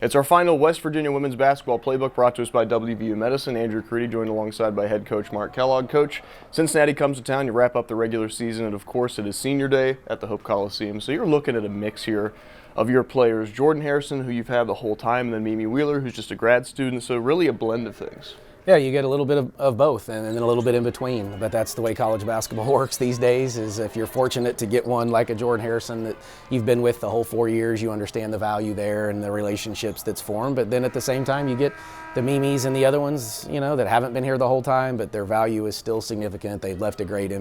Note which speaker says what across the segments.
Speaker 1: It's our final West Virginia women's basketball playbook brought to us by WVU Medicine. Andrew Creedy joined alongside by head coach Mark Kellogg. Coach, Cincinnati comes to town, you wrap up the regular season, and of course it is senior day at the Hope Coliseum. So you're looking at a mix here of your players. Jordan Harrison, who you've had the whole time, and then Mimi Wheeler, who's just a grad student, so really a blend of things.
Speaker 2: Yeah, you get a little bit of both and then a little bit in between. But that's the way college basketball works these days, is if you're fortunate to get one like a Jordan Harrison that you've been with the whole 4 years, you understand the value there and the relationships that's formed. But then at the same time, you get the Mimis and the other ones, that haven't been here the whole time, but their value is still significant. They've left a great,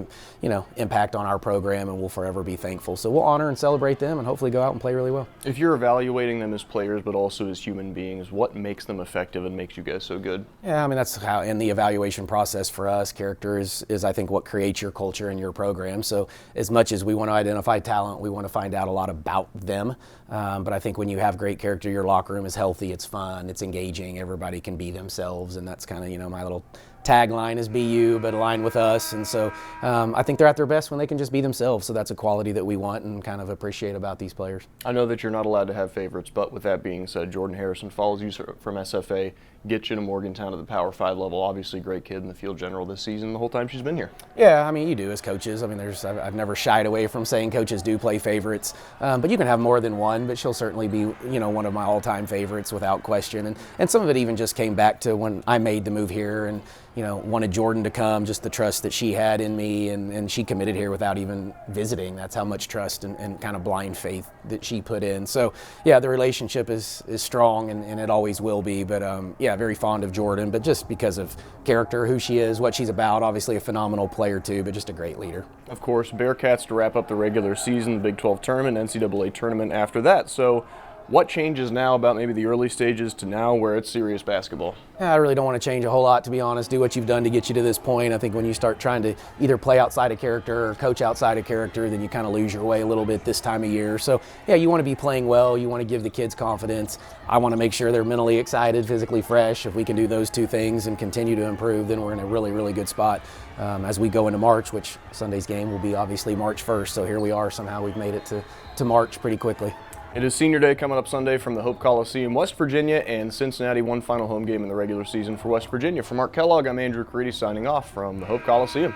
Speaker 2: impact on our program, and we'll forever be thankful. So we'll honor and celebrate them and hopefully go out and play really well.
Speaker 1: If you're evaluating them as players, but also as human beings, what makes them effective and makes you guys so good?
Speaker 2: Yeah, I mean, that's how in the evaluation process for us, character is I think what creates your culture and your program. So as much as we want to identify talent, we want to find out a lot about them. But I think when you have great character, your locker room is healthy, it's fun, it's engaging, everybody can be themselves, and that's kind of, my little tagline is be you, but align with us. And so I think they're at their best when they can just be themselves. So that's a quality that we want and kind of appreciate about these players.
Speaker 1: I know that you're not allowed to have favorites, but with that being said, Jordan Harrison follows you from SFA, gets you to Morgantown at the Power 5 level. Obviously, great kid in the field general this season the whole time she's been here.
Speaker 2: Yeah, I mean, you do as coaches. I mean, I've never shied away from saying coaches do play favorites, but you can have more than one. But she'll certainly be, one of my all-time favorites without question. And some of it even just came back to when I made the move here and wanted Jordan to come, just the trust that she had in me, and she committed here without even visiting. That's how much trust and kind of blind faith that she put in. So, yeah, the relationship is strong, and it always will be. But, yeah, very fond of Jordan, but just because of character, who she is, what she's about. Obviously a phenomenal player, too, but just a great leader.
Speaker 1: Of course, Bearcats to wrap up the regular season, the Big 12 tournament, NCAA tournament after that. So, what changes now about maybe the early stages to now where it's serious basketball?
Speaker 2: Yeah, I really don't want to change a whole lot, to be honest. Do what you've done to get you to this point. I think when you start trying to either play outside of character or coach outside of character, then you kind of lose your way a little bit this time of year. So, yeah, you want to be playing well. You want to give the kids confidence. I want to make sure they're mentally excited, physically fresh. If we can do those two things and continue to improve, then we're in a really, really good spot as we go into March, which Sunday's game will be obviously March 1st. So here we are. Somehow we've made it to March pretty quickly.
Speaker 1: It is senior day coming up Sunday from the Hope Coliseum. West Virginia and Cincinnati, one final home game in the regular season for West Virginia. For Mark Kellogg, I'm Andrew Creedy signing off from the Hope Coliseum.